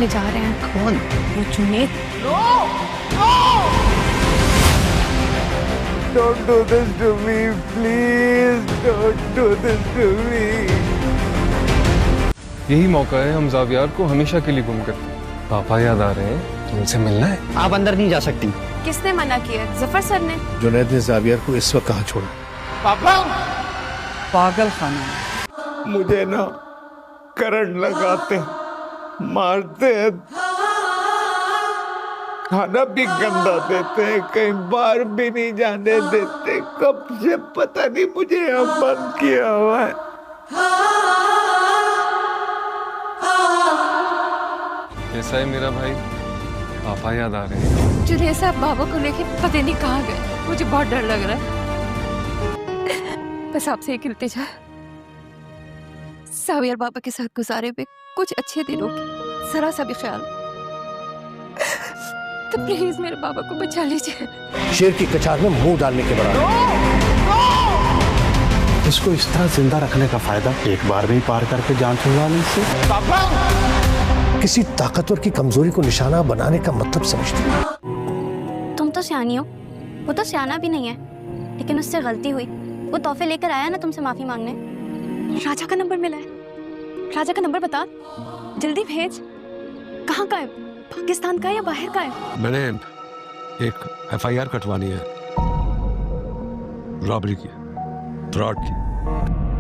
ले जा रहे हैं। कौन? वो Junaid. Don't do this to me, please. Don't do this to me. यही मौका है, हम ज़ावियार को हमेशा के लिए गुम करते हैं। पापा याद आ रहे हैं, तुमसे मिलना है। आप अंदर नहीं जा सकती। किसने मना किया? जफर सर ने। जुनैद ने ज़ावियार को इस वक्त कहाँ छोड़ा? पापा! पागल खाना। मुझे ना करंट लगाते, मारते हैं, खाना भी गंदा देते हैं, कहीं बाहर भी नहीं जाने देते। कब से पता नहीं मुझे यहाँ बंद किया हुआ है। कैसा है मेरा भाई? पापा याद आ रहे हैं। जुनैद साहब बाबा को लेके पता नहीं कहाँ गए। मुझे बहुत डर लग रहा है। बस आपसे एक इल्तिजा, ज़ावियार बाबा के साथ गुजारे हुए कुछ अच्छे दिनों की जरा सा भी ख्याल, तो प्लीज मेरे बाबा को बचा लीजिए। शेर की कचार में मुंह डालने के बराबर। इसको इस तरह जिंदा रखने का फायदा एक बार में ही पार करके जान छुड़वाने से। किसी ताकतवर की कमजोरी को निशाना बनाने का मतलब समझती हो? तुम तो सियानी हो, वो तो सियाना भी नहीं है, लेकिन उससे गलती हुई। वो तोहफे लेकर आया ना तुमसे माफी मांगने। राजा का नंबर मिला है। राजा का नंबर बता, जल्दी भेज। कहाँ का है? पाकिस्तान का है या बाहर का है? मैंने एक FIR कटवानी है, रॉबरी की, फ्रॉड की।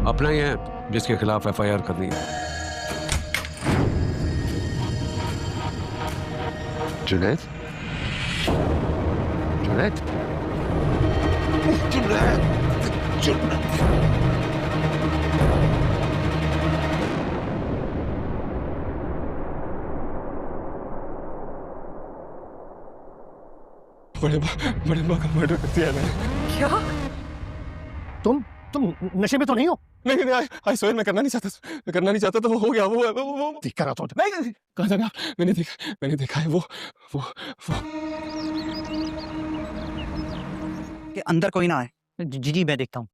अपना ही है जिसके खिलाफ FIR करनी है। जुनैद, जुनैद, जुनैद, जुनैद। बड़े माँ का मर्डर कर दिया मैंने। क्या? तुम नशे में तो नहीं हो? नहीं, आई स्वेयर मैं करना नहीं चाहता तो वो हो गया। वो देख कर आता हूँ। नहीं, कहाँ जाना? मैंने देखा है वो कि अंदर कोई ना आए। जी मैं देखता हूँ।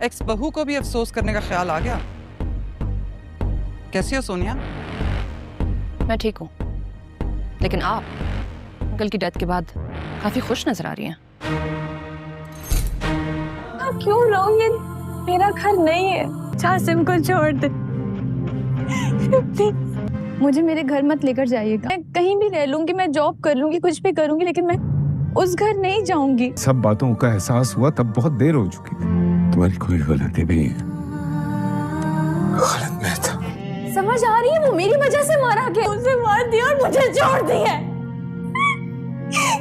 एक्स बहू को भी अफसोस करने का ख्याल आ गया। कैसी हो सोनिया? मैं ठीक हूँ, लेकिन आप अंकल की डेथ के बाद काफी खुश नजर आ रही हैं। आप क्यों रो? ये मेरा घर नहीं है। जासिम को छोड़ दे। मुझे मेरे घर मत लेकर जाइएगा। मैं कहीं भी रह लूंगी, मैं जॉब कर लूंगी, कुछ भी करूंगी, लेकिन मैं उस घर नहीं जाऊंगी। सब बातों का एहसास हुआ तब बहुत देर हो चुकी थी। तुम्हारी कोई गलती नहीं है। गलत मैं था। समझ आ रही है, वो मेरी वजह से मारा गया। उसे मार दिया और मुझे छोड़ दिया।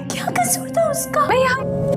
क्या कसूर था उसका? मैं यहाँ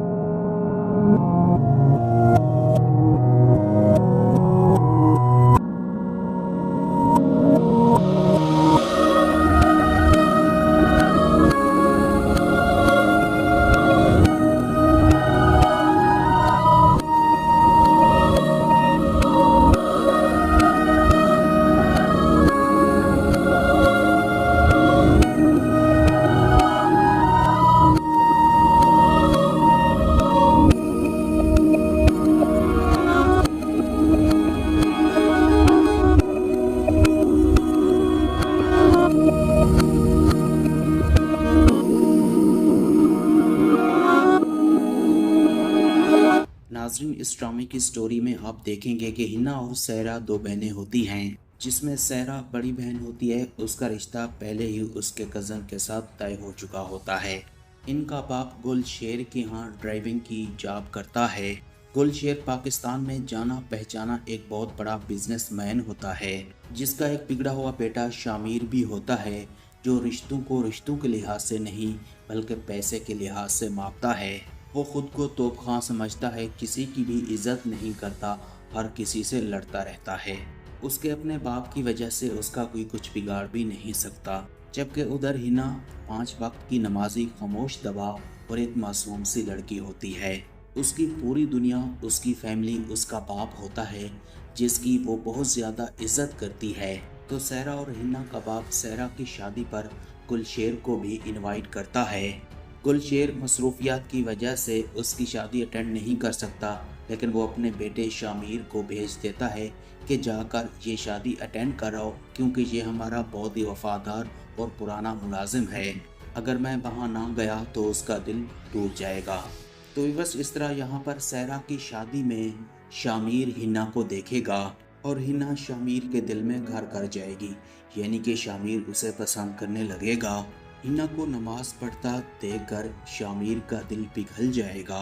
नाज़रीन, इस ड्रामे की स्टोरी में आप देखेंगे कि हिना और सहरा दो बहनें होती हैं, जिसमें सहरा बड़ी बहन होती है। उसका रिश्ता पहले ही उसके कज़न के साथ तय हो चुका होता है। इनका बाप गुलशेर के यहाँ ड्राइविंग की जॉब करता है। गुलशेर पाकिस्तान में जाना पहचाना एक बहुत बड़ा बिजनेसमैन होता है, जिसका एक बिगड़ा हुआ बेटा शामिर भी होता है, जो रिश्तों को रिश्तों के लिहाज से नहीं बल्कि पैसे के लिहाज से मापता है। वो खुद को तोपखां समझता है, किसी की भी इज्जत नहीं करता, हर किसी से लड़ता रहता है। उसके अपने बाप की वजह से उसका कोई कुछ बिगाड़ भी नहीं सकता। जबकि उधर हिना 5 वक्त की नमाजी, खामोश दवा और एक मासूम सी लड़की होती है। उसकी पूरी दुनिया, उसकी फैमिली, उसका बाप होता है, जिसकी वो बहुत ज़्यादा इज्जत करती है। तो सहरा और हिना का बाप सहरा की शादी पर गुलशेर को भी इनवाइट करता है। गुलशेर मसरूफियात की वजह से उसकी शादी अटेंड नहीं कर सकता, लेकिन वो अपने बेटे शामिर को भेज देता है कि जाकर ये शादी अटेंड कराओ, क्योंकि ये हमारा बहुत ही वफादार और पुराना मुलाजिम है। अगर मैं वहाँ ना गया तो उसका दिल टूट जाएगा। तो बस इस तरह यहाँ पर सहरा की शादी में शामिर हिना को देखेगा और हिना शामिर के दिल में घर कर जाएगी, यानी कि शामिर उसे पसंद करने लगेगा। हिना को नमाज पढ़ता देखकर शामिर का दिल पिघल जाएगा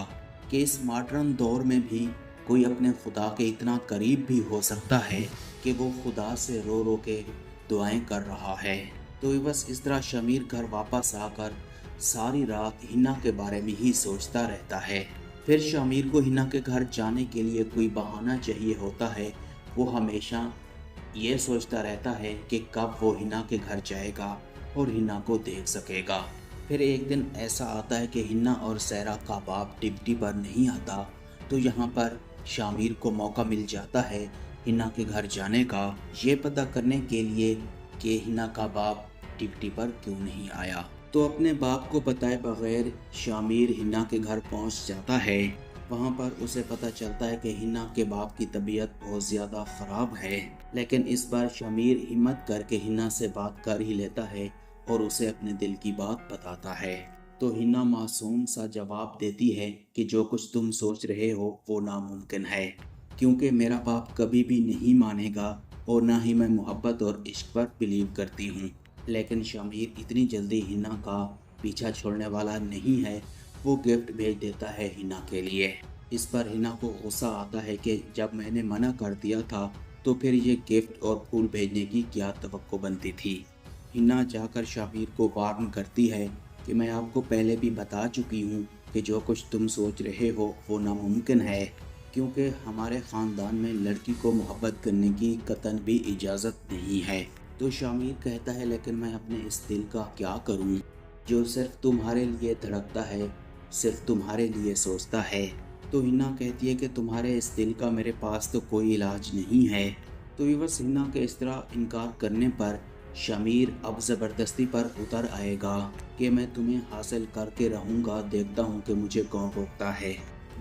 कि इस मॉडर्न दौर में भी कोई अपने खुदा के इतना करीब भी हो सकता है कि वो खुदा से रो रो के दुआएं कर रहा है। तो बस इस तरह शामिर घर वापस आकर सारी रात हिना के बारे में ही सोचता रहता है। फिर शामिर को हिना के घर जाने के लिए कोई बहाना चाहिए होता है। वो हमेशा ये सोचता रहता है कि कब वो हिना के घर जाएगा और हिना को देख सकेगा। फिर एक दिन ऐसा आता है कि हिना और सहरा का बाप ड्यूटी पर नहीं आता, तो यहाँ पर शामिर को मौका मिल जाता है हिना के घर जाने का, ये पता करने के लिए कि हिना का बाप ड्यूटी पर क्यों नहीं आया। तो अपने बाप को बताए बगैर शामिर हिना के घर पहुंच जाता है। वहां पर उसे पता चलता है कि हिना के बाप की तबीयत बहुत ज़्यादा ख़राब है, लेकिन इस बार शामिर हिम्मत करके हिना से बात कर ही लेता है और उसे अपने दिल की बात बताता है। तो हिना मासूम सा जवाब देती है कि जो कुछ तुम सोच रहे हो वो नामुमकिन है, क्योंकि मेरा बाप कभी भी नहीं मानेगा और ना ही मैं मोहब्बत और इश्क पर बिलीव करती हूँ। लेकिन शामिर इतनी जल्दी हिना का पीछा छोड़ने वाला नहीं है। वो गिफ्ट भेज देता है हिना के लिए। इस पर हिना को गुस्सा आता है कि जब मैंने मना कर दिया था तो फिर ये गिफ्ट और फूल भेजने की क्या तवक्को बनती थी। हिना जाकर शामिर को वार्न करती है कि मैं आपको पहले भी बता चुकी हूँ कि जो कुछ तुम सोच रहे हो वो नामुमकिन है, क्योंकि हमारे ख़ानदान में लड़की को मोहब्बत करने की कतन भी इजाज़त नहीं है। तो शामिर कहता है लेकिन मैं अपने इस दिल का क्या करूं जो सिर्फ तुम्हारे लिए धड़कता है, सिर्फ तुम्हारे लिए सोचता है। तो हिना कहती है कि तुम्हारे इस दिल का मेरे पास तो कोई इलाज नहीं है। तो बस हिना के इस तरह इनकार करने पर शामिर अब ज़बरदस्ती पर उतर आएगा कि मैं तुम्हें हासिल करके रहूँगा, देखता हूँ कि मुझे कौन रोकता है।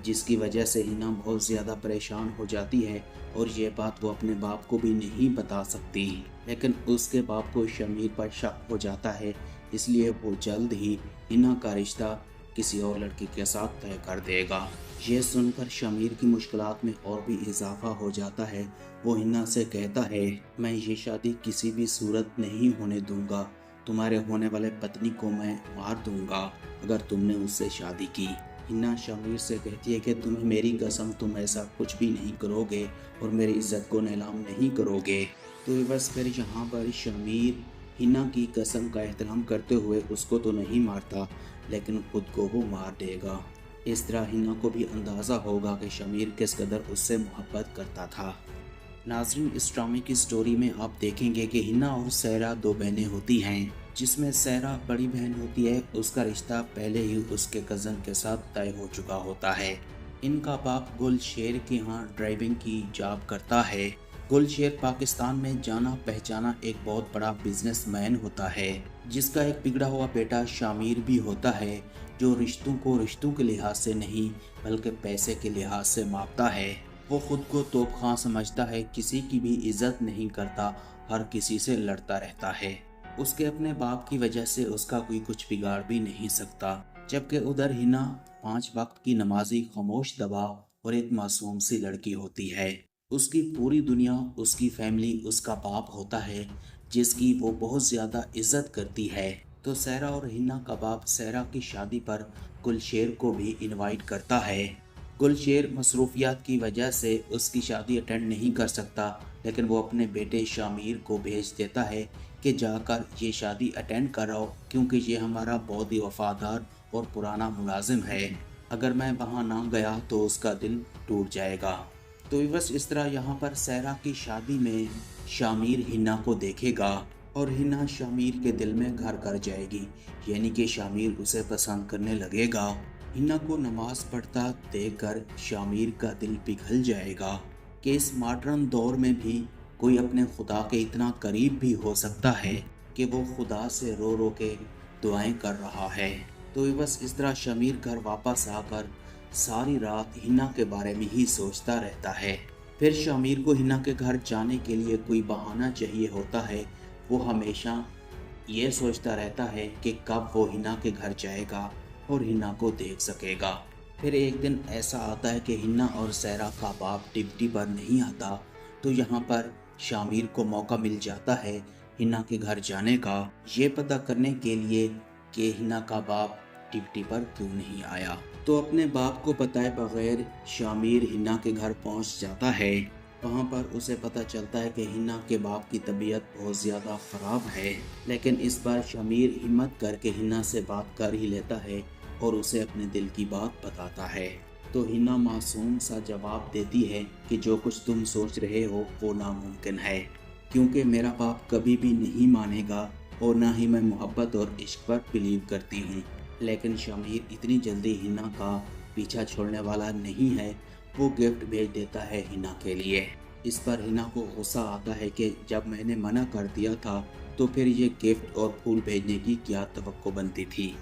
जिसकी वजह से हिना बहुत ज़्यादा परेशान हो जाती है और ये बात वो अपने बाप को भी नहीं बता सकती। लेकिन उसके बाप को शामिर पर शक हो जाता है, इसलिए वो जल्द ही हिना का रिश्ता किसी और लड़की के साथ तय कर देगा। ये सुनकर शामिर की मुश्किलात में और भी इजाफा हो जाता है। वो हिना से कहता है मैं ये शादी किसी भी सूरत नहीं होने दूंगा, तुम्हारे होने वाले पत्नी को मैं मार दूंगा अगर तुमने उससे शादी की। हिना शामिर से कहती है कि तुम्हें मेरी कसम तुम ऐसा कुछ भी नहीं करोगे और मेरी इज्जत को नीलाम नहीं करोगे। तो बस फिर यहाँ पर शामिर हिना की कसम का एहतराम करते हुए उसको तो नहीं मारता, लेकिन खुद को वो मार देगा। इस तरह हिना को भी अंदाज़ा होगा कि शामिर किस कदर उससे मोहब्बत करता था। नाज़रीन, इस ड्रामे की स्टोरी में आप देखेंगे कि हिना और सहरा दो बहनें होती हैं, जिसमें सहरा बड़ी बहन होती है। उसका रिश्ता पहले ही उसके कज़न के साथ तय हो चुका होता है। इनका बाप गुलशेर के यहाँ ड्राइविंग की जॉब करता है। गुलशेर पाकिस्तान में जाना पहचाना एक बहुत बड़ा बिजनेसमैन होता है, जिसका एक बिगड़ा हुआ बेटा शामिर भी होता है, जो रिश्तों को रिश्तों के लिहाज से नहीं बल्कि पैसे के लिहाज से मापता है। वो खुद को तोपखां समझता है, किसी की भी इज्जत नहीं करता, हर किसी से लड़ता रहता है। उसके अपने बाप की वजह से उसका कोई कुछ बिगाड़ भी नहीं सकता। जबकि उधर हिना 5 वक्त की नमाजी, खामोश दबा और एक मासूम सी लड़की होती है। उसकी पूरी दुनिया, उसकी फैमिली, उसका बाप होता है जिसकी वो बहुत ज़्यादा इज्जत करती है। तो सहरा और हिना का बाप सहरा की शादी पर गुलशेर को भी इनवाइट करता है। गुलशेर मसरूफियात की वजह से उसकी शादी अटेंड नहीं कर सकता, लेकिन वो अपने बेटे शामिर को भेज देता है कि जाकर ये शादी अटेंड कराओ, क्योंकि ये हमारा बहुत ही वफादार और पुराना मुलाजिम है। अगर मैं वहाँ ना गया तो उसका दिल टूट जाएगा। तो बस इस तरह यहाँ पर सहरा की शादी में शामिर हिना को देखेगा और हिना शामिर के दिल में घर कर जाएगी, यानी कि शामिर उसे पसंद करने लगेगा। हिना को नमाज पढ़ता देखकर शामिर का दिल पिघल जाएगा कि इस मॉडर्न दौर में भी कोई अपने खुदा के इतना करीब भी हो सकता है कि वो खुदा से रो रो के दुआएं कर रहा है। तो बस इस तरह शमीर घर वापस आकर सारी रात हिना के बारे में ही सोचता रहता है। फिर शमीर को हिना के घर जाने के लिए कोई बहाना चाहिए होता है। वो हमेशा ये सोचता रहता है कि कब वो हिना के घर जाएगा और हिना को देख सकेगा। फिर एक दिन ऐसा आता है कि हिना और सहरा का बाप ड्यूटी पर नहीं आता, तो यहाँ पर शमीर को मौका मिल जाता है हिना के घर जाने का, ये पता करने के लिए कि हिना का बाप ड्यूटी पर क्यों नहीं आया। तो अपने बाप को बताए बगैर शमीर हिना के घर पहुंच जाता है। वहां पर उसे पता चलता है कि हिना के बाप की तबीयत बहुत ज़्यादा ख़राब है, लेकिन इस बार शमीर हिम्मत करके हिना से बात कर ही लेता है और उसे अपने दिल की बात बताता है। तो हिना मासूम सा जवाब देती है कि जो कुछ तुम सोच रहे हो वो नामुमकिन है, क्योंकि मेरा बाप कभी भी नहीं मानेगा और ना ही मैं मोहब्बत और इश्क पर बिलीव करती हूँ। लेकिन शमीर इतनी जल्दी हिना का पीछा छोड़ने वाला नहीं है। वो गिफ्ट भेज देता है हिना के लिए। इस पर हिना को गुस्सा आता है कि जब मैंने मना कर दिया था तो फिर ये गिफ्ट और फूल भेजने की क्या तवक्को बनती थी।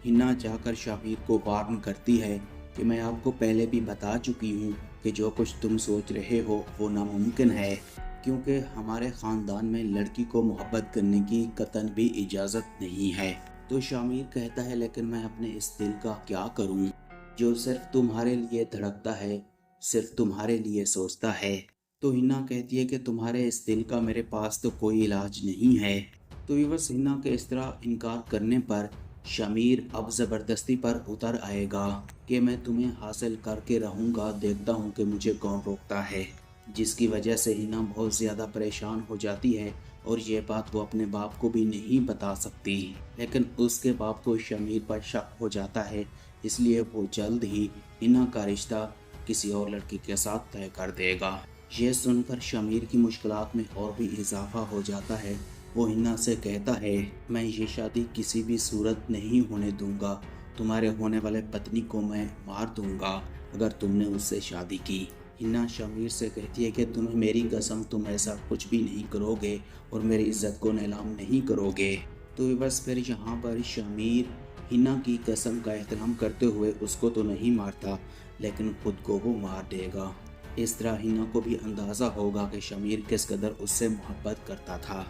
हिना जाकर शमीर को वार्न करती है कि मैं आपको पहले भी बता चुकी हूँ कि जो कुछ तुम सोच रहे हो वो नामुमकिन है, क्योंकि हमारे ख़ानदान में लड़की को मोहब्बत करने की कतन भी इजाज़त नहीं है। तो शमीर कहता है लेकिन मैं अपने इस दिल का क्या करूँ जो सिर्फ तुम्हारे लिए धड़कता है, सिर्फ तुम्हारे लिए सोचता है। तो हिना कहती है कि तुम्हारे इस दिल का मेरे पास तो कोई इलाज नहीं है। तो बस हिना के इस तरह इनकार करने पर शमीर अब ज़बरदस्ती पर उतर आएगा कि मैं तुम्हें हासिल करके रहूँगा, देखता हूँ कि मुझे कौन रोकता है। जिसकी वजह से हिना बहुत ज़्यादा परेशान हो जाती है और ये बात वो अपने बाप को भी नहीं बता सकती। लेकिन उसके बाप को शमीर पर शक हो जाता है, इसलिए वो जल्द ही हिना का रिश्ता किसी और लड़की के साथ तय कर देगा। ये सुनकर शमीर की मुश्किलात में और भी इजाफा हो जाता है। वो हिना से कहता है मैं ये शादी किसी भी सूरत नहीं होने दूंगा, तुम्हारे होने वाले पत्नी को मैं मार दूंगा अगर तुमने उससे शादी की। हिना शमीर से कहती है कि तुम्हें मेरी कसम तुम ऐसा कुछ भी नहीं करोगे और मेरी इज्जत को नीलाम नहीं करोगे। तो बस फिर यहाँ पर शमीर हिना की कसम का एहतराम करते हुए उसको तो नहीं मारता, लेकिन खुद को वो मार देगा। इस तरह हिना को भी अंदाज़ा होगा कि शमीर किस कदर उससे मोहब्बत करता था।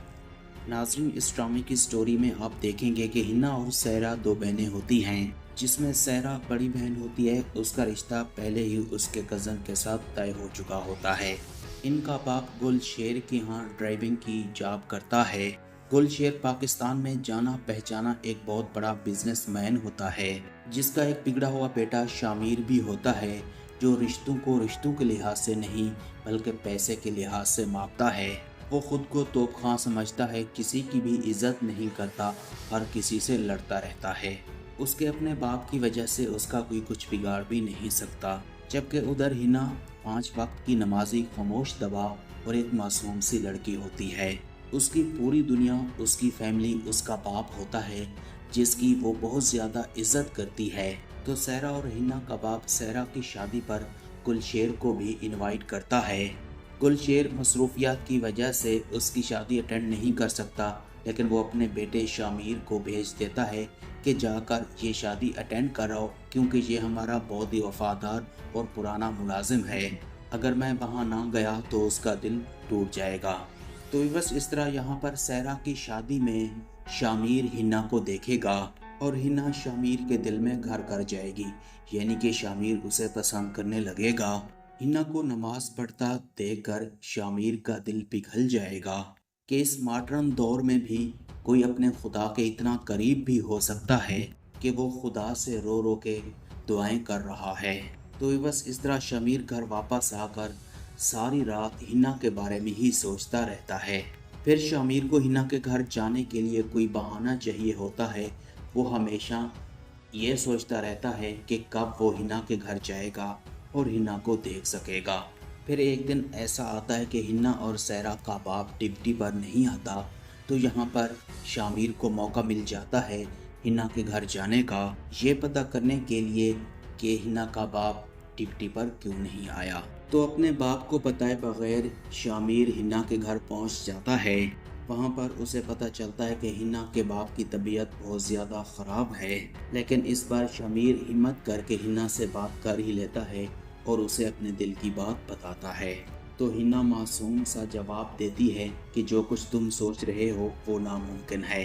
नाज़रीन, इस ड्रामे की स्टोरी में आप देखेंगे कि हिना और सहरा दो बहनें होती हैं, जिसमें सहरा बड़ी बहन होती है। उसका रिश्ता पहले ही उसके कज़न के साथ तय हो चुका होता है। इनका बाप गुलशेर के यहाँ ड्राइविंग की जॉब करता है। गुलशेर पाकिस्तान में जाना पहचाना एक बहुत बड़ा बिजनेसमैन होता है, जिसका एक बिगड़ा हुआ बेटा शामिर भी होता है, जो रिश्तों को रिश्तों के लिहाज से नहीं बल्कि पैसे के लिहाज से मापता है। वो खुद को तोपखां समझता है, किसी की भी इज्जत नहीं करता, हर किसी से लड़ता रहता है। उसके अपने बाप की वजह से उसका कोई कुछ बिगाड़ भी नहीं सकता। जबकि उधर हिना 5 वक्त की नमाजी, खामोश दबा और एक मासूम सी लड़की होती है। उसकी पूरी दुनिया, उसकी फैमिली, उसका बाप होता है, जिसकी वो बहुत ज़्यादा इज्जत करती है। तो सहरा और हिना का बाप सहरा की शादी पर गुलशेर को भी इनवाइट करता है। गुलशेर मसरूफियात की वजह से उसकी शादी अटेंड नहीं कर सकता, लेकिन वो अपने बेटे शामिर को भेज देता है कि जाकर ये शादी अटेंड कराओ, क्योंकि ये हमारा बहुत ही वफादार और पुराना मुलाजिम है। अगर मैं वहाँ ना गया तो उसका दिल टूट जाएगा। तो बस इस तरह यहाँ पर सहरा की शादी में शामिर हिना को देखेगा और हिना शामिर के दिल में घर कर जाएगी, यानी कि शामिर उसे पसंद करने लगेगा। हिना को नमाज पढ़ता देखकर शामिर का दिल पिघल जाएगा कि इस मॉडर्न दौर में भी कोई अपने खुदा के इतना करीब भी हो सकता है कि वो खुदा से रो रो के दुआएं कर रहा है। तो बस इस तरह शामिर घर वापस आकर सारी रात हिना के बारे में ही सोचता रहता है। फिर शामिर को हिना के घर जाने के लिए कोई बहाना चाहिए होता है। वो हमेशा ये सोचता रहता है कि कब वो हिना के घर जाएगा और हिना को देख सकेगा। फिर एक दिन ऐसा आता है कि हिना और सहरा का बाप ड्यूटी पर नहीं आता, तो यहाँ पर शामिर को मौका मिल जाता है हिना के घर जाने का, ये पता करने के लिए कि हिना का बाप ड्यूटी पर क्यों नहीं आया। तो अपने बाप को बताए बगैर शामिर हिना के घर पहुँच जाता है। वहाँ पर उसे पता चलता है कि हिना के बाप की तबीयत बहुत ज़्यादा ख़राब है, लेकिन इस बार शमीर हिम्मत करके हिना से बात कर ही लेता है और उसे अपने दिल की बात बताता है। तो हिना मासूम सा जवाब देती है कि जो कुछ तुम सोच रहे हो वो नामुमकिन है,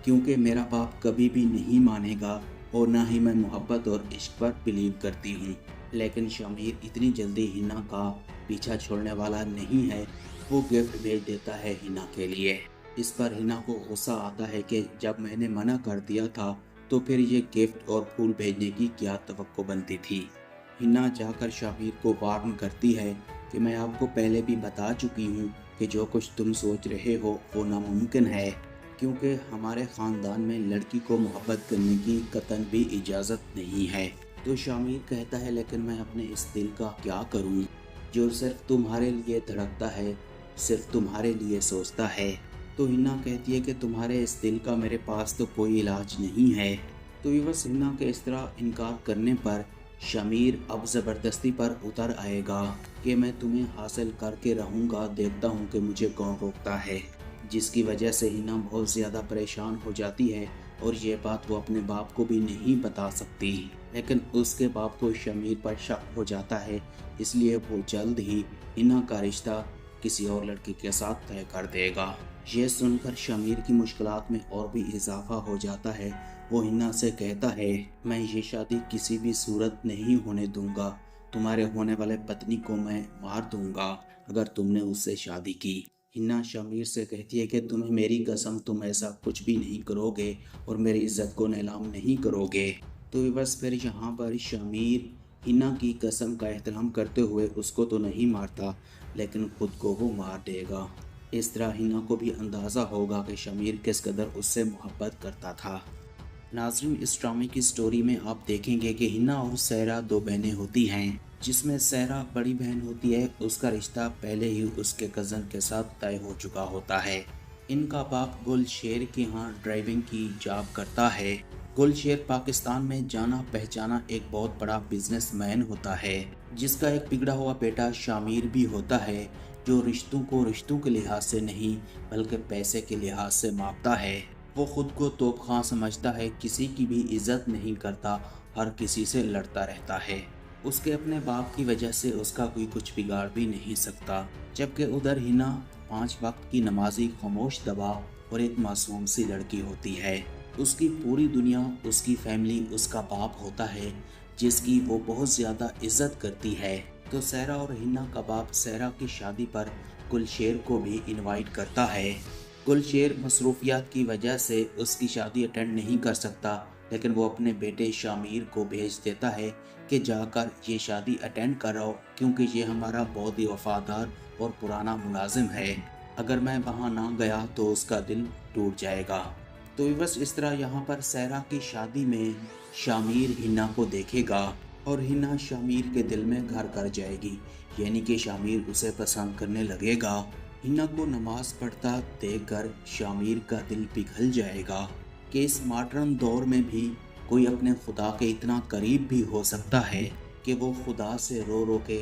क्योंकि मेरा बाप कभी भी नहीं मानेगा और ना ही मैं मोहब्बत और इश्क पर बिलीव करती हूँ। लेकिन शमीर इतनी जल्दी हिना का पीछा छोड़ने वाला नहीं है। वो गिफ्ट भेज देता है हिना के लिए। इस पर हिना को गुस्सा आता है कि जब मैंने मना कर दिया था तो फिर ये गिफ्ट और फूल भेजने की क्या तवक्को बनती थी। हिना जाकर शमीर को वार्न करती है कि मैं आपको पहले भी बता चुकी हूँ कि जो कुछ तुम सोच रहे हो वो नामुमकिन है, क्योंकि हमारे ख़ानदान में लड़की को मोहब्बत करने की कतन भी इजाज़त नहीं है। तो शमीर कहता है लेकिन मैं अपने इस दिल का क्या करूँ जो सिर्फ तुम्हारे लिए धड़कता है, सिर्फ तुम्हारे लिए सोचता है। तो हिना कहती है कि तुम्हारे इस दिल का मेरे पास तो कोई इलाज नहीं है। तो ये बस हिना के इस तरह इनकार करने पर शमीर अब ज़बरदस्ती पर उतर आएगा कि मैं तुम्हें हासिल करके रहूँगा, देखता हूँ कि मुझे कौन रोकता है। जिसकी वजह से हिना बहुत ज़्यादा परेशान हो जाती है और ये बात वो अपने बाप को भी नहीं बता सकती। लेकिन उसके बाप को शमीर पर शक हो जाता है, इसलिए वो जल्द ही हिना का रिश्ता किसी और लड़की के साथ तय कर देगा। ये सुनकर शमीर की मुश्किलात में और भी इजाफा हो जाता है। वो हिना से कहता है मैं ये शादी किसी भी सूरत नहीं होने दूंगा, तुम्हारे होने वाले पत्नी को मैं मार दूंगा अगर तुमने उससे शादी की। हिना शमीर से कहती है कि तुम्हें मेरी कसम तुम ऐसा कुछ भी नहीं करोगे और मेरी इज्जत को नीलाम नहीं करोगे। तो बस फिर यहाँ पर शमीर हिना की कसम का एहतराम करते हुए उसको तो नहीं मारता लेकिन खुद को वो मार देगा। इस तरह हिना को भी अंदाज़ा होगा कि शमीर किस कदर उससे मोहब्बत करता था। नाज़रीन, इस ड्रामे की स्टोरी में आप देखेंगे कि हिना और सहरा दो बहनें होती हैं, जिसमें सहरा बड़ी बहन होती है। उसका रिश्ता पहले ही उसके कज़न के साथ तय हो चुका होता है। इनका बाप गुलशेर के यहाँ ड्राइविंग की जॉब करता है। गुलशेर पाकिस्तान में जाना पहचाना एक बहुत बड़ा बिजनेसमैन होता है, जिसका एक बिगड़ा हुआ बेटा शामिर भी होता है, जो रिश्तों को रिश्तों के लिहाज से नहीं बल्कि पैसे के लिहाज से मापता है। वो खुद को तोपखां समझता है, किसी की भी इज्जत नहीं करता, हर किसी से लड़ता रहता है। उसके अपने बाप की वजह से उसका कोई कुछ बिगाड़ भी नहीं सकता। जबकि उधर हिना 5 वक्त की नमाजी, खामोश दबा और एक मासूम सी लड़की होती है। उसकी पूरी दुनिया, उसकी फैमिली, उसका बाप होता है जिसकी वो बहुत ज़्यादा इज्जत करती है। तो सहरा और हिना का बाप सहरा की शादी पर गुलशेर को भी इनवाइट करता है। गुलशेर मसरूफियात की वजह से उसकी शादी अटेंड नहीं कर सकता, लेकिन वो अपने बेटे शामिर को भेज देता है कि जाकर ये शादी अटेंड कराओ, क्योंकि ये हमारा बहुत ही वफादार और पुराना मुलाजिम है। अगर मैं वहाँ ना गया तो उसका दिल टूट जाएगा। तो बस इस तरह यहाँ पर सहरा की शादी में शामिर हिना को देखेगा और हिना शामिर के दिल में घर कर जाएगी, यानी कि शामिर उसे पसंद करने लगेगा। हिना को नमाज पढ़ता देखकर शामिर का दिल पिघल जाएगा कि इस मॉडर्न दौर में भी कोई अपने खुदा के इतना करीब भी हो सकता है कि वो खुदा से रो रो के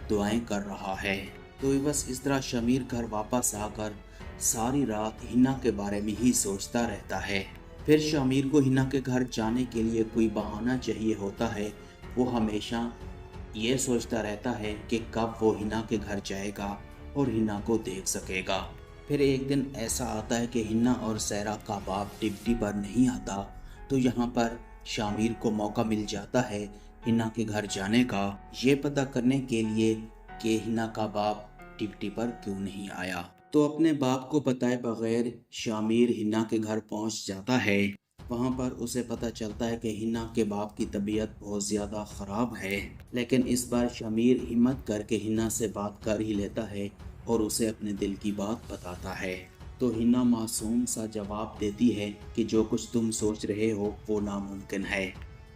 दुआएं कर रहा है। तो बस इस तरह शामिर घर वापस आकर सारी रात हिना के बारे में ही सोचता रहता है। फिर शामिर को हिना के घर जाने के लिए कोई बहाना चाहिए होता है। वो हमेशा ये सोचता रहता है कि कब वो हिना के घर जाएगा और हिना को देख सकेगा। फिर एक दिन ऐसा आता है कि हिना और सहरा का बाप ड्यूटी पर नहीं आता, तो यहाँ पर शामिर को मौका मिल जाता है हिना के घर जाने का, ये पता करने के लिए कि हिना का बाप ड्यूटी पर क्यों नहीं आया। तो अपने बाप को बताए बगैर शामिर हिना के घर पहुँच जाता है। वहाँ पर उसे पता चलता है कि हिना के बाप की तबीयत बहुत ज़्यादा ख़राब है, लेकिन इस बार शामिर हिम्मत करके हिना से बात कर ही लेता है और उसे अपने दिल की बात बताता है। तो हिना मासूम सा जवाब देती है कि जो कुछ तुम सोच रहे हो वो नामुमकिन है,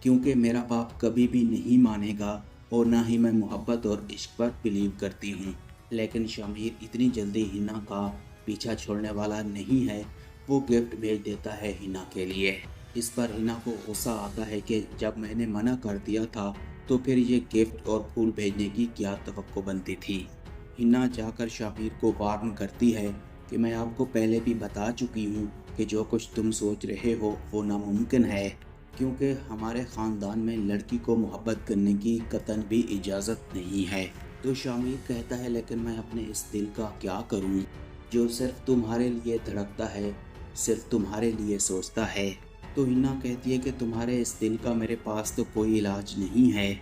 क्योंकि मेरा बाप कभी भी नहीं मानेगा और ना ही मैं मोहब्बत और इश्क पर बिलीव करती हूँ। लेकिन शामिर इतनी जल्दी हिना का पीछा छोड़ने वाला नहीं है। वो गिफ्ट भेज देता है हिना के लिए। इस पर हिना को गुस्सा आता है कि जब मैंने मना कर दिया था तो फिर ये गिफ्ट और फूल भेजने की क्या तवक्को बनती थी। हिना जाकर शामिर को वार्न करती है कि मैं आपको पहले भी बता चुकी हूँ कि जो कुछ तुम सोच रहे हो वो नामुमकिन है, क्योंकि हमारे ख़ानदान में लड़की को मोहब्बत करने की कतन भी इजाज़त नहीं है। तो शामिर कहता है लेकिन मैं अपने इस दिल का क्या करूँ जो सिर्फ तुम्हारे लिए धड़कता है, सिर्फ तुम्हारे लिए सोचता है। तो हिना कहती है कि तुम्हारे इस दिल का मेरे पास तो कोई इलाज नहीं है।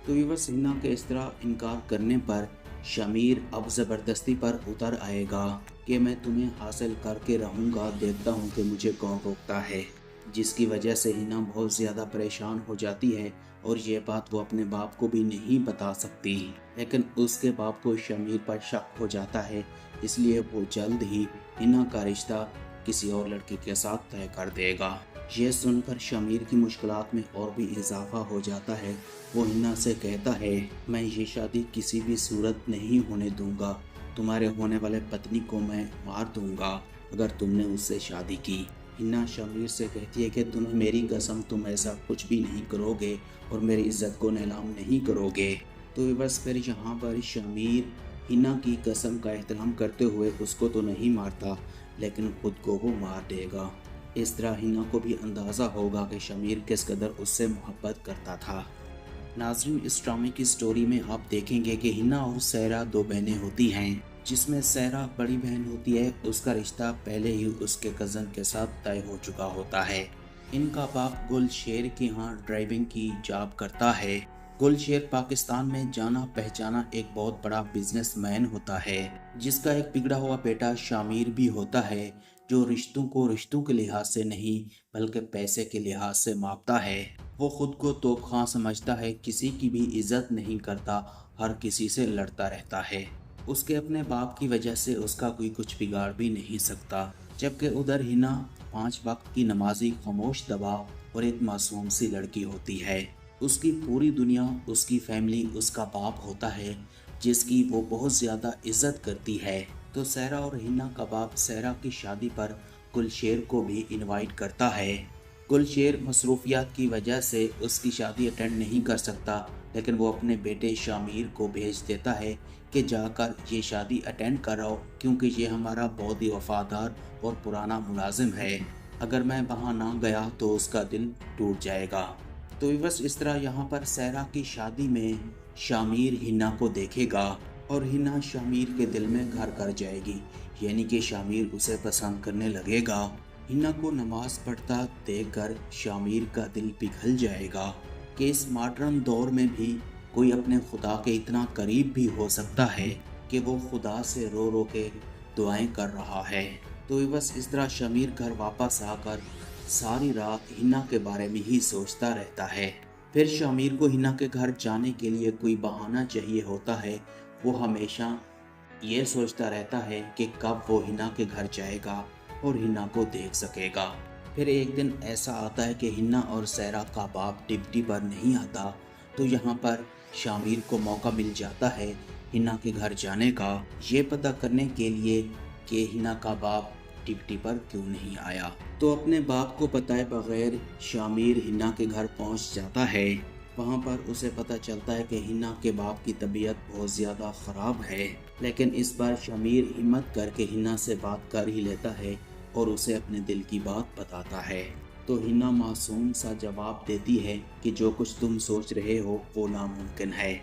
तो बस हिना के इस तरह इनकार करने पर शामिर अब ज़बरदस्ती पर उतर आएगा कि मैं तुम्हें हासिल करके रहूँगा, देखता हूँ कि मुझे कौन रोकता है। जिसकी वजह से हिना बहुत ज़्यादा परेशान हो जाती है और ये बात वो अपने बाप को भी नहीं बता सकती। लेकिन उसके बाप को शामिर पर शक हो जाता है, इसलिए वो जल्द ही हिना का रिश्ता किसी और लड़के के साथ तय कर देगा। ये सुनकर शामिर की मुश्किलात में और भी इजाफा हो जाता है। वो हिना से कहता है मैं ये शादी किसी भी सूरत नहीं होने दूंगा, तुम्हारे होने वाले पत्नी को मैं मार दूंगा अगर तुमने उससे शादी की। हिना शामिर से कहती है कि तुम्हें मेरी कसम तुम ऐसा कुछ भी नहीं करोगे और मेरी इज्जत को नीलाम नहीं करोगे। तो बस फिर यहाँ पर शामिर हिना की कसम का एहतराम करते हुए उसको तो नहीं मारता लेकिन खुद को वो मार देगा। इस तरह हिना को भी अंदाज़ा होगा कि शामिर किस कदर उससे मोहब्बत करता था। नाज़रीन, इस ड्रामे की स्टोरी में आप देखेंगे कि हिना और सहरा दो बहनें होती हैं, जिसमें सहरा बड़ी बहन होती है। उसका रिश्ता पहले ही उसके कज़न के साथ तय हो चुका होता है। इनका बाप गुलशेर के यहाँ ड्राइविंग की जॉब करता है। गुलशेर पाकिस्तान में जाना पहचाना एक बहुत बड़ा बिजनेसमैन होता है, जिसका एक बिगड़ा हुआ बेटा शामिर भी होता है, जो रिश्तों को रिश्तों के लिहाज से नहीं बल्कि पैसे के लिहाज से मापता है। वो खुद को तोपखां समझता है, किसी की भी इज्जत नहीं करता, हर किसी से लड़ता रहता है। उसके अपने बाप की वजह से उसका कोई कुछ बिगाड़ भी नहीं सकता। जबकि उधर हिना 5 वक्त की नमाजी, खामोश दबा और एक मासूम सी लड़की होती है। उसकी पूरी दुनिया, उसकी फैमिली, उसका बाप होता है जिसकी वो बहुत ज़्यादा इज्जत करती है। तो सहरा और हिना का बाप सहरा की शादी पर गुलशेर को भी इनवाइट करता है। गुलशेर मसरूफियात की वजह से उसकी शादी अटेंड नहीं कर सकता, लेकिन वो अपने बेटे शामिर को भेज देता है कि जाकर ये शादी अटेंड कराओ, क्योंकि ये हमारा बहुत ही वफादार और पुराना मुलाजिम है। अगर मैं वहाँ ना गया तो उसका दिल टूट जाएगा। तो बस इस तरह यहाँ पर सहरा की शादी में शामिर हिना को देखेगा और हिना शामिर के दिल में घर कर जाएगी, यानी कि शामिर उसे पसंद करने लगेगा। हिना को नमाज पढ़ता देखकर शामिर का दिल पिघल जाएगा कि इस मॉडर्न दौर में भी कोई अपने खुदा के इतना करीब भी हो सकता है कि वो खुदा से रो रो के दुआएं कर रहा है। तो बस इस तरह शामिर घर वापस आकर सारी रात हिना के बारे में ही सोचता रहता है। फिर शामिर को हिना के घर जाने के लिए कोई बहाना चाहिए होता है। वो हमेशा ये सोचता रहता है कि कब वो हिना के घर जाएगा और हिना को देख सकेगा। फिर एक दिन ऐसा आता है कि हिना और सहरा का बाप ड्यूटी पर नहीं आता, तो यहाँ पर शामिर को मौका मिल जाता है हिना के घर जाने का, ये पता करने के लिए कि हिना का बाप ड्यूटी पर क्यों नहीं आया। तो अपने बाप को बताए बगैर शामिर हिना के घर पहुँच जाता है। वहाँ पर उसे पता चलता है कि हिना के बाप की तबीयत बहुत ज़्यादा ख़राब है, लेकिन इस बार शामिर हिम्मत करके हिना से बात कर ही लेता है और उसे अपने दिल की बात बताता है। तो हिना मासूम सा जवाब देती है कि जो कुछ तुम सोच रहे हो वो नामुमकिन है,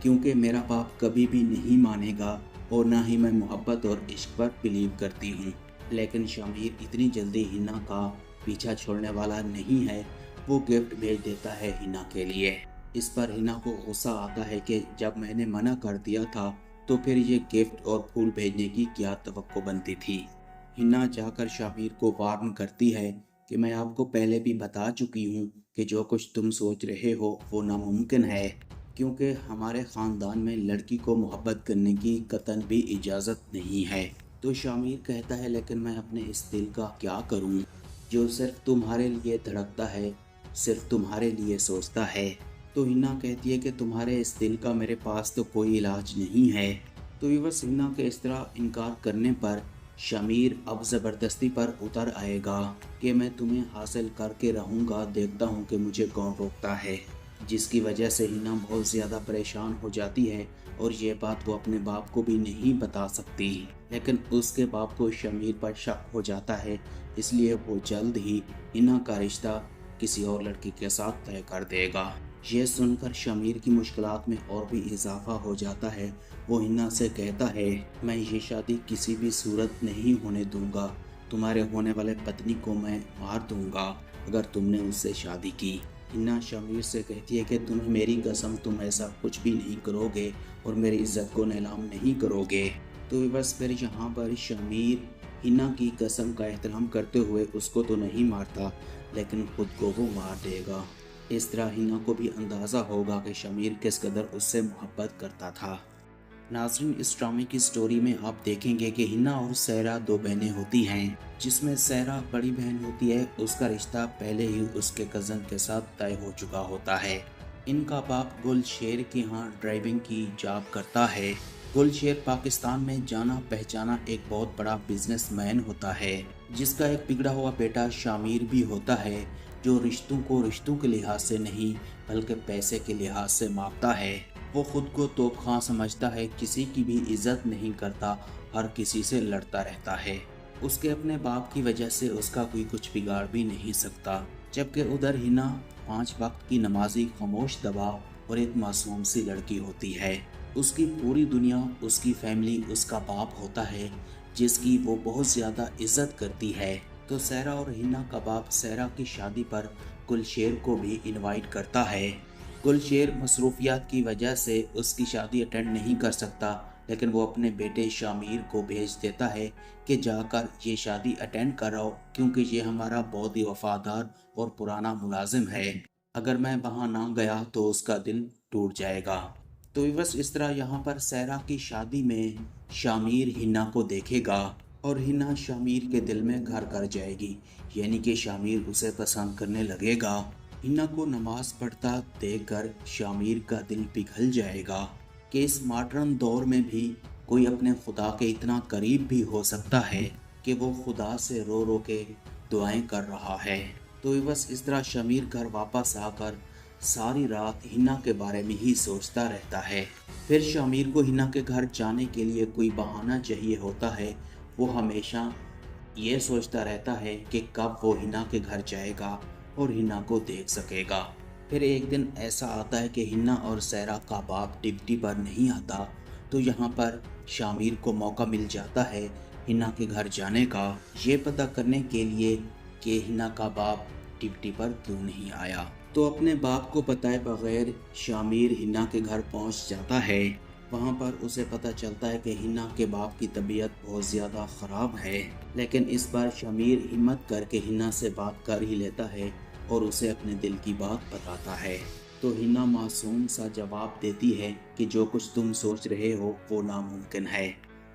क्योंकि मेरा बाप कभी भी नहीं मानेगा और ना ही मैं मोहब्बत और इश्क पर बिलीव करती हूँ। लेकिन शामिर इतनी जल्दी हिना का पीछा छोड़ने वाला नहीं है। वो गिफ्ट भेज देता है हिना के लिए। इस पर हिना को गुस्सा आता है कि जब मैंने मना कर दिया था तो फिर ये गिफ्ट और फूल भेजने की क्या तवक्को बनती थी। हिना जाकर शामिर को वार्न करती है कि मैं आपको पहले भी बता चुकी हूँ कि जो कुछ तुम सोच रहे हो वो नामुमकिन है, क्योंकि हमारे ख़ानदान में लड़की को मोहब्बत करने की कतन भी इजाज़त नहीं है। तो शामिर कहता है लेकिन मैं अपने इस दिल का क्या करूं जो सिर्फ तुम्हारे लिए धड़कता है, सिर्फ तुम्हारे लिए सोचता है। तो हिना कहती है कि तुम्हारे इस दिल का मेरे पास तो कोई इलाज नहीं है। तो बस हिना के इस तरह इनकार करने पर शामिर अब ज़बरदस्ती पर उतर आएगा कि मैं तुम्हें हासिल करके रहूँगा, देखता हूँ कि मुझे कौन रोकता है। जिसकी वजह से हिना बहुत ज़्यादा परेशान हो जाती है और ये बात वो अपने बाप को भी नहीं बता सकती। लेकिन उसके बाप को शमीर पर शक हो जाता है, इसलिए वो जल्द ही हिना का रिश्ता किसी और लड़की के साथ तय कर देगा। ये सुनकर शमीर की मुश्किलात में और भी इजाफा हो जाता है। वो हिना से कहता है, मैं ये शादी किसी भी सूरत नहीं होने दूंगा। तुम्हारे होने वाले पत्नी को मैं मार दूंगा अगर तुमने उससे शादी की। हिना शमीर से कहती है कि तुम्हें मेरी कसम, तुम ऐसा कुछ भी नहीं करोगे और मेरी इज्जत को नीलाम नहीं करोगे। तो बस फिर यहाँ पर शमीर हिना की कसम का एहतराम करते हुए उसको तो नहीं मारता, लेकिन खुद को वो मार देगा। इस तरह हिना को भी अंदाज़ा होगा कि शमीर किस कदर उससे मोहब्बत करता था। नाज़रीन, इस ड्रामे की स्टोरी में आप देखेंगे कि हिना और सहरा दो बहनें होती हैं, जिसमें सहरा बड़ी बहन होती है। उसका रिश्ता पहले ही उसके कज़न के साथ तय हो चुका होता है। इनका बाप गुलशेर के यहाँ ड्राइविंग की जॉब करता है। गुलशेर पाकिस्तान में जाना पहचाना एक बहुत बड़ा बिजनेसमैन होता है, जिसका एक बिगड़ा हुआ बेटा शामिर भी होता है, जो रिश्तों को रिश्तों के लिहाज से नहीं बल्कि पैसे के लिहाज से मापता है। वो खुद को तोपखां समझता है, किसी की भी इज्जत नहीं करता, हर किसी से लड़ता रहता है। उसके अपने बाप की वजह से उसका कोई कुछ बिगाड़ भी नहीं सकता। जबकि उधर हिना 5 वक्त की नमाजी, खामोश दबाव और एक मासूम सी लड़की होती है। उसकी पूरी दुनिया, उसकी फैमिली, उसका बाप होता है, जिसकी वो बहुत ज़्यादा इज्जत करती है। तो सहरा और हिना का बाप सहरा की शादी पर गुलशेर को भी इनवाइट करता है। गुलशेर मसरूफियात की वजह से उसकी शादी अटेंड नहीं कर सकता, लेकिन वो अपने बेटे शामिर को भेज देता है कि जाकर ये शादी अटेंड कराओ, क्योंकि ये हमारा बहुत ही वफादार और पुराना मुलाजिम है। अगर मैं वहाँ ना गया तो उसका दिल टूट जाएगा। तो बस इस तरह यहाँ पर सहरा की शादी में शामिर हिना को देखेगा और हिना शामिर के दिल में घर कर जाएगी, यानी कि शामिर उसे पसंद करने लगेगा। हिना को नमाज पढ़ता देखकर शामिर का दिल पिघल जाएगा कि इस मॉडर्न दौर में भी कोई अपने खुदा के इतना करीब भी हो सकता है कि वो खुदा से रो रो के दुआएं कर रहा है। तो बस इस तरह शामिर घर वापस आकर सारी रात हिना के बारे में ही सोचता रहता है। फिर शामिर को हिना के घर जाने के लिए कोई बहाना चाहिए होता है। वो हमेशा ये सोचता रहता है कि कब वो हिना के घर जाएगा और हिना को देख सकेगा। फिर एक दिन ऐसा आता है कि हिना और सहरा का बाप ड्यूटी पर नहीं आता, तो यहाँ पर शामिर को मौका मिल जाता है हिना के घर जाने का, ये पता करने के लिए कि हिना का बाप ड्यूटी पर क्यों नहीं आया। तो अपने बाप को बताए बगैर शामिर हिना के घर पहुँच जाता है। वहाँ पर उसे पता चलता है कि हिना के बाप की तबीयत बहुत ज़्यादा ख़राब है, लेकिन इस बार शामिर हिम्मत करके हिना से बात कर ही लेता है और उसे अपने दिल की बात बताता है। तो हिना मासूम सा जवाब देती है कि जो कुछ तुम सोच रहे हो वो नामुमकिन है,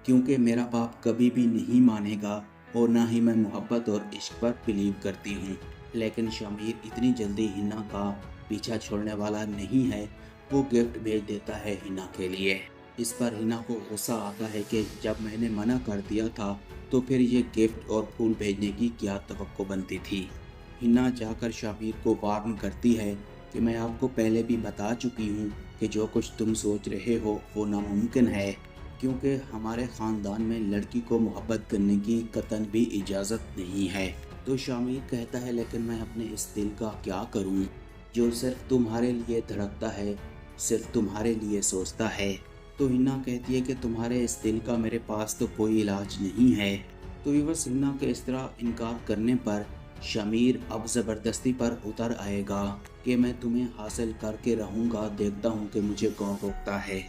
क्योंकि मेरा बाप कभी भी नहीं मानेगा और ना ही मैं मोहब्बत और इश्क पर बिलीव करती हूँ। लेकिन शामिर इतनी जल्दी हिना का पीछा छोड़ने वाला नहीं है। वो गिफ्ट भेज देता है हिना के लिए। इस पर हिना को गुस्सा आता है कि जब मैंने मना कर दिया था तो फिर ये गिफ्ट और फूल भेजने की क्या तवक्को बनती थी। हिना जाकर शामिर को वार्न करती है कि मैं आपको पहले भी बता चुकी हूँ कि जो कुछ तुम सोच रहे हो वो नामुमकिन है, क्योंकि हमारे ख़ानदान में लड़की को मोहब्बत करने की कतन भी इजाज़त नहीं है। तो शामिर कहता है, लेकिन मैं अपने इस दिल का क्या करूँ जो सिर्फ तुम्हारे लिए धड़कता है, सिर्फ तुम्हारे लिए सोचता है। तो हिना कहती है कि तुम्हारे इस दिल का मेरे पास तो कोई इलाज नहीं है। तो बस हिना के इस तरह इनकार करने पर शामिर अब ज़बरदस्ती पर उतर आएगा कि मैं तुम्हें हासिल करके रहूँगा, देखता हूँ कि मुझे कौन रोकता है।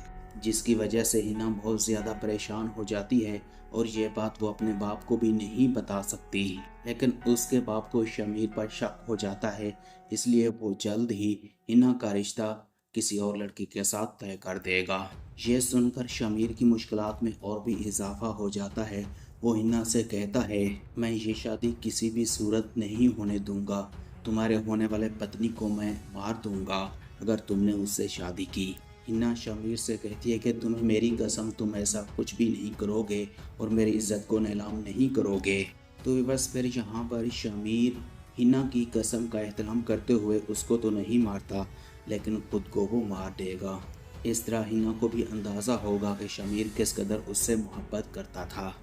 जिसकी वजह से हिना बहुत ज़्यादा परेशान हो जाती है और ये बात वो अपने बाप को भी नहीं बता सकती। लेकिन उसके बाप को शामिर पर शक हो जाता है, इसलिए वो जल्द ही हिना का रिश्ता किसी और लड़की के साथ तय कर देगा। ये सुनकर शामिर की मुश्किलात में और भी इजाफा हो जाता है। वो हिना से कहता है, मैं ये शादी किसी भी सूरत नहीं होने दूंगा। तुम्हारे होने वाले पत्नी को मैं मार दूंगा अगर तुमने उससे शादी की। हिना शामिर से कहती है कि तुम्हें मेरी कसम, तुम ऐसा कुछ भी नहीं करोगे और मेरी इज्जत को नीलाम नहीं करोगे। तो बस फिर यहाँ पर शामिर हिना की कसम का एहतराम करते हुए उसको तो नहीं मारता, लेकिन खुद को वो मार देगा। इस तरह हिना को भी अंदाज़ा होगा कि शमीर किस कदर उससे मोहब्बत करता था।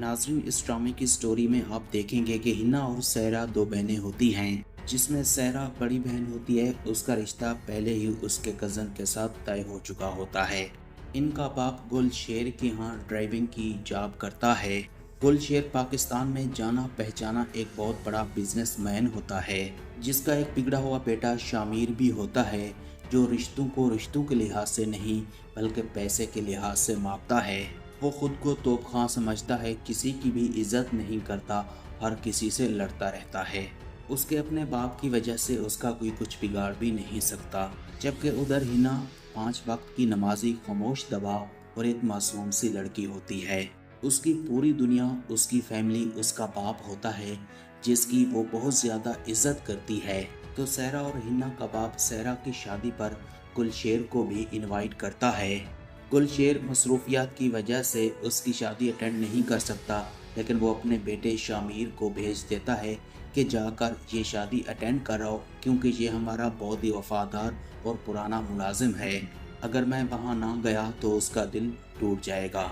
नाज़रीन, इस ड्रामे की स्टोरी में आप देखेंगे कि हिना और सहरा दो बहनें होती हैं, जिसमें सहरा बड़ी बहन होती है। उसका रिश्ता पहले ही उसके कज़न के साथ तय हो चुका होता है। इनका बाप गुलशेर के यहाँ ड्राइविंग की जॉब करता है। गुलशेर पाकिस्तान में जाना पहचाना एक बहुत बड़ा बिजनेसमैन होता है, जिसका एक बिगड़ा हुआ बेटा शामिर भी होता है, जो रिश्तों को रिश्तों के लिहाज से नहीं बल्कि पैसे के लिहाज से मापता है। वो खुद को तोपखां समझता है, किसी की भी इज्जत नहीं करता, हर किसी से लड़ता रहता है। उसके अपने बाप की वजह से उसका कोई कुछ बिगाड़ भी नहीं सकता। जबकि उधर हिना 5 वक्त की नमाजी, खामोश दबा और एक मासूम सी लड़की होती है। उसकी पूरी दुनिया, उसकी फैमिली, उसका बाप होता है, जिसकी वो बहुत ज़्यादा इज्जत करती है। तो सहरा और हिना का बाप सहरा की शादी पर गुलशेर को भी इनवाइट करता है। गुलशेर मसरूफियात की वजह से उसकी शादी अटेंड नहीं कर सकता, लेकिन वो अपने बेटे शामिर को भेज देता है कि जाकर ये शादी अटेंड कराओ, क्योंकि ये हमारा बहुत ही वफादार और पुराना मुलाजिम है। अगर मैं वहाँ ना गया तो उसका दिल टूट जाएगा।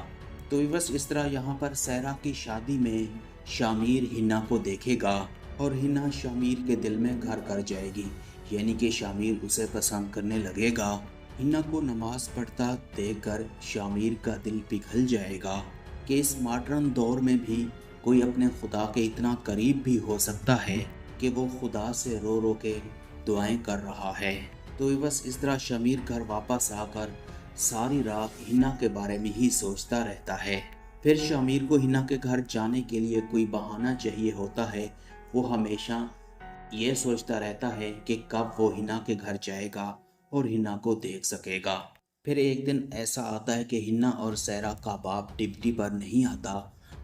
तो बस इस तरह यहाँ पर सहरा की शादी में शामिर हिना को देखेगा और हिना शामिर के दिल में घर कर जाएगी, यानी कि शामिर उसे पसंद करने लगेगा। हिना को नमाज पढ़ता देखकर शामिर का दिल पिघल जाएगा कि इस मॉडर्न दौर में भी कोई अपने खुदा के इतना करीब भी हो सकता है कि वो खुदा से रो रो के दुआएं कर रहा है। तो बस इस तरह शामिर घर वापस आकर सारी रात हिना के बारे में ही सोचता रहता है। फिर शामिर को हिना के घर जाने के लिए कोई बहाना चाहिए होता है। वो हमेशा ये सोचता रहता है कि कब वो हिना के घर जाएगा और हिना को देख सकेगा। फिर एक दिन ऐसा आता है कि हिना और सहरा का बाप ड्यूटी पर नहीं आता,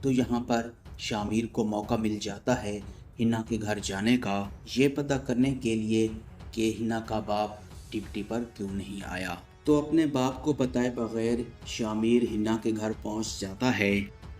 तो यहाँ पर शामिर को मौका मिल जाता है हिना के घर जाने का, ये पता करने के लिए कि हिना का बाप ड्यूटी पर क्यों नहीं आया। तो अपने बाप को बताए बगैर शामिर हिना के घर पहुंच जाता है।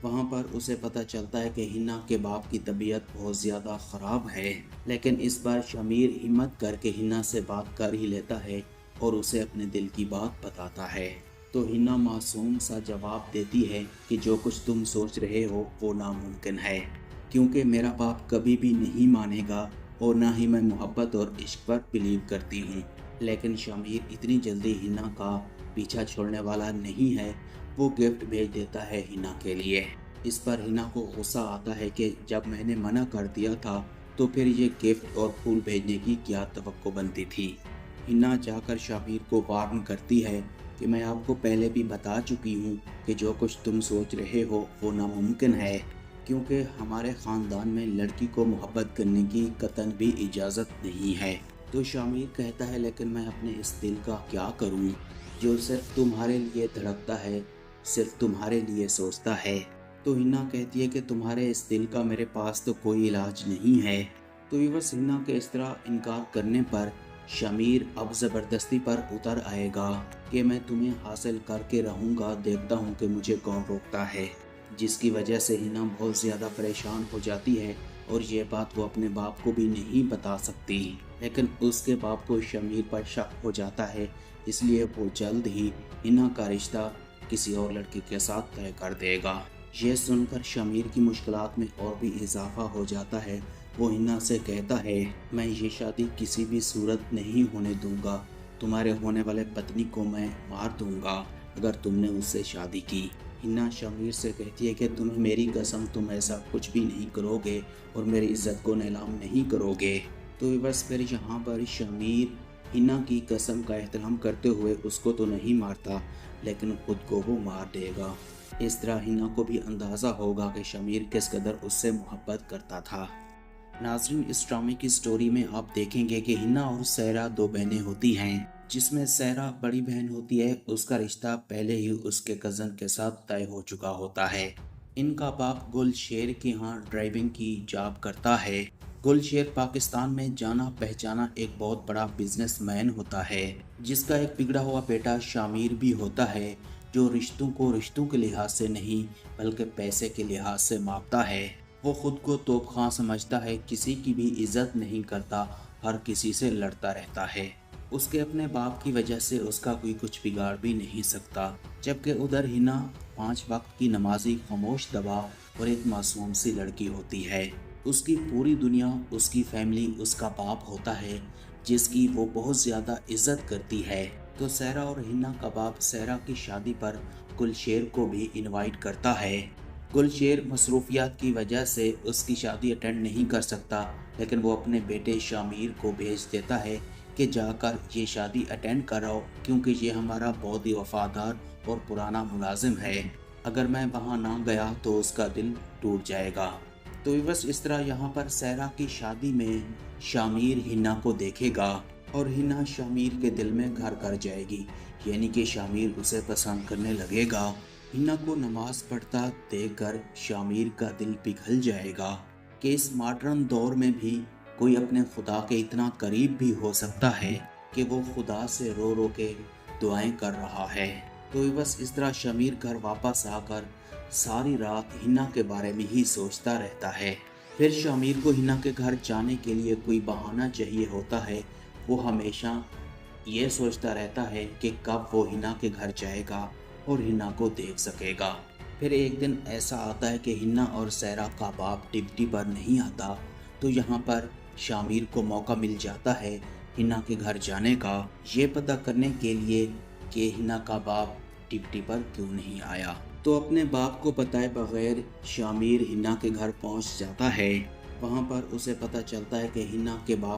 वहां पर उसे पता चलता है कि हिना के बाप की तबीयत बहुत ज़्यादा ख़राब है, लेकिन इस बार शामिर हिम्मत करके हिना से बात कर ही लेता है और उसे अपने दिल की बात बताता है। तो हिना मासूम सा जवाब देती है कि जो कुछ तुम सोच रहे हो वो नामुमकिन है, क्योंकि मेरा बाप कभी भी नहीं मानेगा और ना ही मैं मोहब्बत और इश्क पर बिलीव करती हूँ। लेकिन शामिर इतनी जल्दी हिना का पीछा छोड़ने वाला नहीं है। वो गिफ्ट भेज देता है हिना के लिए। इस पर हिना को गुस्सा आता है कि जब मैंने मना कर दिया था तो फिर ये गिफ्ट और फूल भेजने की क्या तवक्को बनती थी। हिना जाकर शामिर को वार्न करती है कि मैं आपको पहले भी बता चुकी हूँ कि जो कुछ तुम सोच रहे हो वो नामुमकिन है, क्योंकि हमारे ख़ानदान में लड़की को मोहब्बत करने की कतन भी इजाज़त नहीं है। तो शामिर कहता है लेकिन मैं अपने इस दिल का क्या करूं, जो सिर्फ तुम्हारे लिए धड़कता है, सिर्फ तुम्हारे लिए सोचता है। तो हिना कहती है कि तुम्हारे इस दिल का मेरे पास तो कोई इलाज नहीं है। तो बस हिना के इस तरह इनकार करने पर शामिर अब ज़बरदस्ती पर उतर आएगा कि मैं तुम्हें हासिल करके रहूँगा, देखता हूँ कि मुझे कौन रोकता है। जिसकी वजह से हिना बहुत ज़्यादा परेशान हो जाती है और ये बात वो अपने बाप को भी नहीं बता सकती। लेकिन उसके बाप को शमीर पर शक हो जाता है, इसलिए वो जल्द ही हिना का रिश्ता किसी और लड़के के साथ तय कर देगा। ये सुनकर शमीर की मुश्किलात में और भी इजाफा हो जाता है। वो हिना से कहता है मैं ये शादी किसी भी सूरत नहीं होने दूंगा, तुम्हारे होने वाले पत्नी को मैं मार दूंगा अगर तुमने उससे शादी की। हिना शमीर से कहती है कि तुम्हें मेरी कसम तुम ऐसा कुछ भी नहीं करोगे और मेरी इज्जत को नीलाम नहीं करोगे। तो बस फिर यहाँ पर शमीर हिना की कसम का एहतराम करते हुए उसको तो नहीं मारता, लेकिन खुद को वो मार देगा। इस तरह हिना को भी अंदाज़ा होगा कि शमीर किस कदर उससे मोहब्बत करता था। नाज़रीन, इस ड्रामे की स्टोरी में आप देखेंगे कि हिना और सहरा दो बहनें होती हैं, जिसमें सहरा बड़ी बहन होती है। उसका रिश्ता पहले ही उसके कज़न के साथ तय हो चुका होता है। इनका बाप गुलशेर के यहाँ ड्राइविंग की जॉब करता है। गुलशेर पाकिस्तान में जाना पहचाना एक बहुत बड़ा बिजनेसमैन होता है, जिसका एक बिगड़ा हुआ बेटा शामिर भी होता है, जो रिश्तों को रिश्तों के लिहाज से नहीं बल्कि पैसे के लिहाज से मापता है। वो खुद को तोपखां समझता है, किसी की भी इज्जत नहीं करता, हर किसी से लड़ता रहता है। उसके अपने बाप की वजह से उसका कोई कुछ बिगाड़ भी नहीं सकता। जबकि उधर हिना 5 वक्त की नमाजी, खामोश दबा और एक मासूम सी लड़की होती है। उसकी पूरी दुनिया, उसकी फैमिली, उसका बाप होता है जिसकी वो बहुत ज़्यादा इज्जत करती है। तो सहरा और हिना का बाप सहरा की शादी पर गुलशेर को भी इनवाइट करता है। गुलशेर मसरूफियात की वजह से उसकी शादी अटेंड नहीं कर सकता, लेकिन वो अपने बेटे शामिर को भेज देता है कि जाकर ये शादी अटेंड कराओ, क्योंकि ये हमारा बहुत ही वफादार और पुराना मुलाजिम है। अगर मैं वहाँ ना गया तो उसका दिल टूट जाएगा। तो बस इस तरह यहाँ पर सहरा की शादी में शामिर हिना को देखेगा और हिना शामिर के दिल में घर कर जाएगी, यानी कि शामिर उसे पसंद करने लगेगा। हिना को नमाज पढ़ता देखकर शामिर का दिल पिघल जाएगा कि इस मॉडर्न दौर में भी कोई अपने खुदा के इतना करीब भी हो सकता है कि वो खुदा से रो रो के दुआएं कर रहा है। तो बस इस तरह शामिर घर वापस आकर सारी रात हिना के बारे में ही सोचता रहता है। फिर शामिर को हिना के घर जाने के लिए कोई बहाना चाहिए होता है। वो हमेशा ये सोचता रहता है कि कब वो हिना के घर जाएगा और हिना को देख सकेगा। फिर एक दिन ऐसा आता है कि हिना और सहरा का बाप ड्यूटी पर नहीं आता, तो यहाँ पर शामिर को मौका मिल जाता है हिना के घर जाने का, ये पता करने के लिए कि हिना का बाप ड्यूटी पर क्यों नहीं आया। तो अपने बाप को बताए बगैर शामिर हिना के घर पहुँच जाता है। वहाँ पर उसे पता चलता है कि हिना के बाप